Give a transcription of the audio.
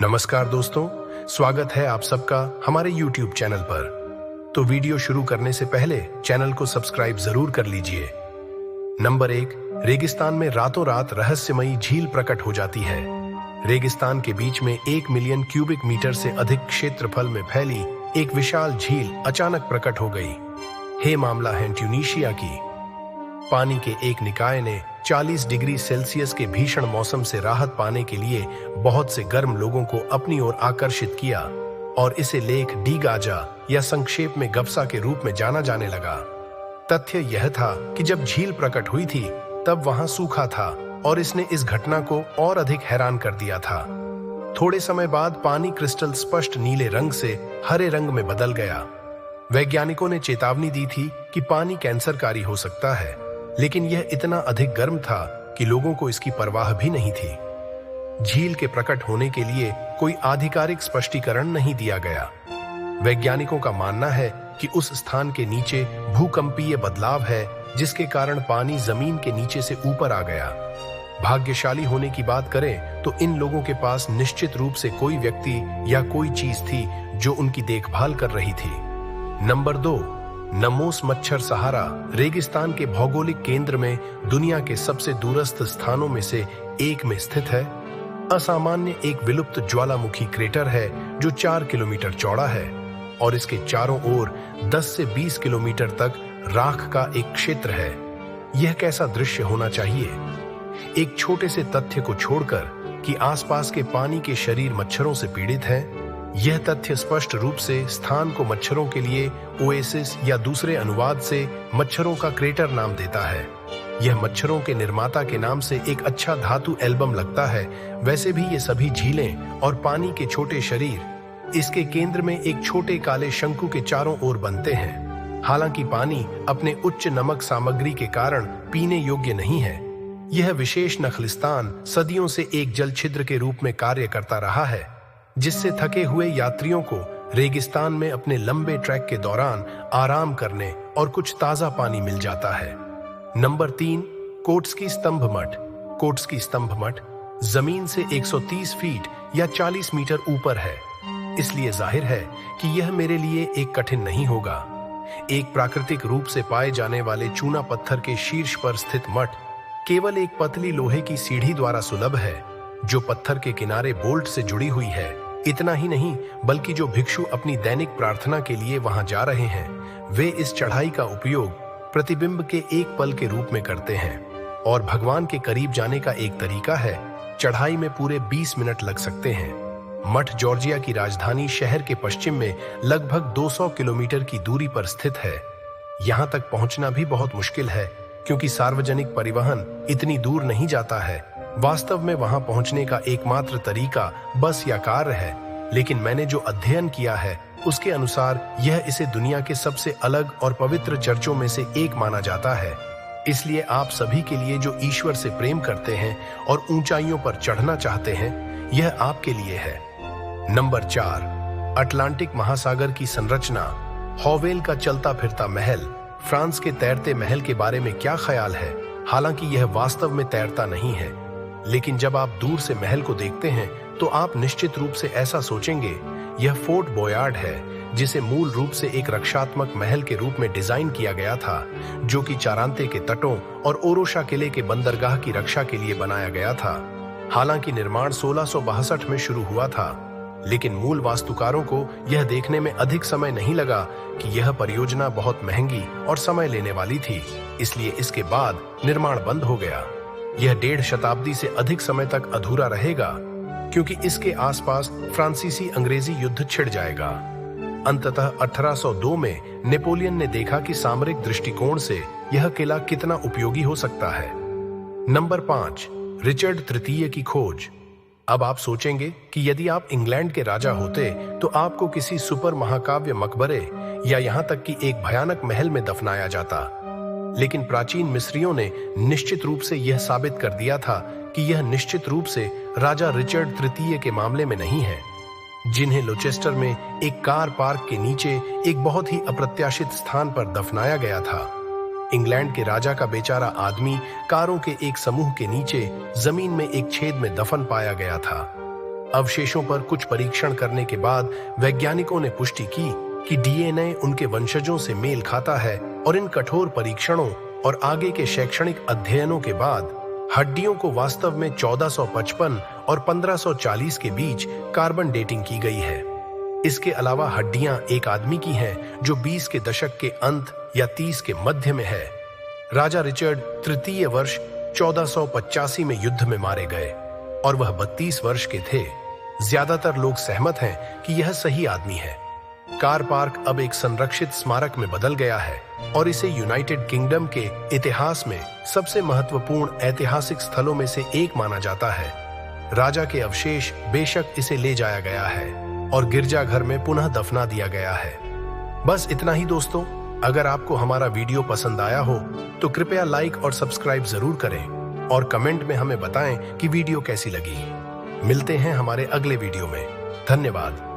नमस्कार दोस्तों, स्वागत है आप सबका हमारे YouTube चैनल पर। तो वीडियो शुरू करने से पहले चैनल को सब्सक्राइब जरूर कर लीजिए। नंबर 1, रेगिस्तान में रातों रात रहस्यमयी झील प्रकट हो जाती है। रेगिस्तान के बीच में 1 मिलियन क्यूबिक मीटर से अधिक क्षेत्रफल में फैली एक विशाल झील अचानक प्रकट हो गई। हे मामला है ट्यूनीशिया की। पानी के एक निकाय ने 40 डिग्री सेल्सियस के भीषण मौसम से राहत पाने के लिए बहुत से गर्म लोगों को अपनी ओर आकर्षित किया और इसे लेक डी गाजा या संक्षेप में गप्सा के रूप में जाना जाने लगा। तथ्य यह था कि जब झील प्रकट हुई थी तब वहां सूखा था और इसने इस घटना को और अधिक हैरान कर दिया था। थोड़े समय बाद पानी क्रिस्टल स्पष्ट नीले रंग से हरे रंग में बदल गया। वैज्ञानिकों ने चेतावनी दी थी कि पानी कैंसरकारी हो सकता है, लेकिन यह इतना अधिक गर्म था कि लोगों को इसकी परवाह भी नहीं थी। झील के प्रकट होने के लिए कोई आधिकारिक स्पष्टीकरण नहीं दिया गया। वैज्ञानिकों का मानना है कि उस स्थान के नीचे भूकंपीय बदलाव है, जिसके कारण पानी जमीन के नीचे से ऊपर आ गया। भाग्यशाली होने की बात करें तो इन लोगों के पास निश्चित रूप से कोई व्यक्ति या कोई चीज थी जो उनकी देखभाल कर रही थी। नंबर 2, नमोस मच्छर सहारा रेगिस्तान के भौगोलिक केंद्र में दुनिया के सबसे दूरस्थ स्थानों में से एक में स्थित है। असामान्य एक विलुप्त ज्वालामुखी क्रेटर है जो 4 किलोमीटर चौड़ा है और इसके चारों ओर 10 से 20 किलोमीटर तक राख का एक क्षेत्र है। यह कैसा दृश्य होना चाहिए? एक छोटे से तथ्य को छोड़कर कि आसपास के पानी के शरीर मच्छरों से पीड़ित हैं, यह तथ्य स्पष्ट रूप से स्थान को मच्छरों के लिए ओएसिस या दूसरे अनुवाद से मच्छरों का क्रेटर नाम देता है। यह मच्छरों के निर्माता के नाम से एक अच्छा धातु एल्बम लगता है। वैसे भी ये सभी झीलें और पानी के छोटे शरीर इसके केंद्र में एक छोटे काले शंकु के चारों ओर बनते हैं। हालांकि पानी अपने उच्च नमक सामग्री के कारण पीने योग्य नहीं है। यह विशेष नखलिस्तान सदियों से एक जल छिद्र के रूप में कार्य करता रहा है, जिससे थके हुए यात्रियों को रेगिस्तान में अपने लंबे ट्रैक के दौरान आराम करने और कुछ ताजा पानी मिल जाता है। नंबर 3, कोट्स्की स्तंभ मठ। कोट्स्की स्तंभ मठ जमीन से 130 फीट या 40 मीटर ऊपर है, इसलिए जाहिर है कि यह मेरे लिए एक कठिन नहीं होगा। एक प्राकृतिक रूप से पाए जाने वाले चूना पत्थर के शीर्ष पर स्थित मठ केवल एक पतली लोहे की सीढ़ी द्वारा सुलभ है, जो पत्थर के किनारे बोल्ट से जुड़ी हुई है। इतना ही नहीं, बल्कि जो भिक्षु अपनी दैनिक प्रार्थना के लिए वहां जा रहे हैं, वे इस चढ़ाई का उपयोग प्रतिबिंब के एक पल के रूप में करते हैं। और भगवान के करीब जाने का एक तरीका है। चढ़ाई में पूरे 20 मिनट लग सकते हैं। मठ जॉर्जिया की राजधानी शहर के पश्चिम में लगभग 200 किलोमीटर की दूरी पर स्थित है। यहां तक पहुंचना भी बहुत मुश्किल है, क्योंकि सार्वजनिक परिवहन इतनी दूर नहीं जाता है। वास्तव में वहां पहुंचने का एकमात्र तरीका बस या कार है, लेकिन मैंने जो अध्ययन किया है उसके अनुसार यह इसे दुनिया के सबसे अलग और पवित्र चर्चों में से एक माना जाता है। इसलिए आप सभी के लिए जो ईश्वर से प्रेम करते हैं और ऊंचाइयों पर चढ़ना चाहते हैं, यह आपके लिए है। नंबर 4, अटलांटिक महासागर की संरचना। हॉवेल का चलता फिरता महल। फ्रांस के तैरते महल के बारे में क्या ख्याल है? हालांकि यह वास्तव में तैरता नहीं है, लेकिन जब आप दूर से महल को देखते हैं तो आप निश्चित रूप से ऐसा सोचेंगे। यह फोर्ट बोयार्ड है, जिसे मूल रूप से एक रक्षात्मक महल के रूप में डिजाइन किया गया था, जो कि चारांते के तटों और ओरोशा किले के बंदरगाह की रक्षा के लिए बनाया गया था। हालांकि निर्माण 1662 में शुरू हुआ था, लेकिन मूल वास्तुकारों को यह देखने में अधिक समय नहीं लगा कि यह परियोजना बहुत महंगी और समय लेने वाली थी, इसलिए इसके बाद निर्माण बंद हो गया। यह 1.5 शताब्दी से अधिक समय तक अधूरा रहेगा, क्योंकि इसके आसपास फ्रांसीसी अंग्रेजी युद्ध छिड़ जाएगा। अंततः 1802 में नेपोलियन ने देखा कि सामरिक दृष्टिकोण से यह किला कितना उपयोगी हो सकता है। नंबर 5, रिचर्ड तृतीय की खोज। अब आप सोचेंगे कि यदि आप इंग्लैंड के राजा होते तो आपको किसी सुपर महाकाव्य मकबरे या यहां तक कि एक भयानक महल में दफनाया जाता, लेकिन प्राचीन मिस्रियों ने निश्चित रूप से यह साबित कर दिया था कि यह निश्चित रूप से राजा रिचर्ड तृतीय के मामले में नहीं है, जिन्हें लोचेस्टर में एक कार पार्क के नीचे एक बहुत ही अप्रत्याशित स्थान पर दफनाया गया था। इंग्लैंड के राजा का बेचारा आदमी कारों के एक समूह के नीचे जमीन में एक छेद में दफन पाया गया था। अवशेषों पर कुछ परीक्षण करने के बाद वैज्ञानिकों ने पुष्टि की कि डीएनए उनके वंशजों से मेल खाता है और इन कठोर परीक्षणों और आगे के शैक्षणिक अध्ययनों के बाद हड्डियों को वास्तव में 1455 और 1540 के बीच कार्बन डेटिंग की गई है। इसके अलावा हड्डियां एक आदमी की हैं जो 20 के दशक के अंत या 30 के मध्य में है। राजा रिचर्ड तृतीय वर्ष 1485 में युद्ध में मारे गए और वह 32 वर्ष के थे। ज्यादातर लोग सहमत हैं कि यह सही आदमी है। कार पार्क अब एक संरक्षित स्मारक में बदल गया है और इसे यूनाइटेड किंगडम के इतिहास में सबसे महत्वपूर्ण ऐतिहासिक स्थलों में से एक माना जाता है। राजा के अवशेष बेशक इसे ले जाया गया है और गिरजाघर में पुनः दफना दिया गया है। बस इतना ही दोस्तों। अगर आपको हमारा वीडियो पसंद आया हो तो कृपया लाइक और सब्सक्राइब जरूर करें और कमेंट में हमें बताएं कि वीडियो कैसी लगी। मिलते हैं हमारे अगले वीडियो में। धन्यवाद।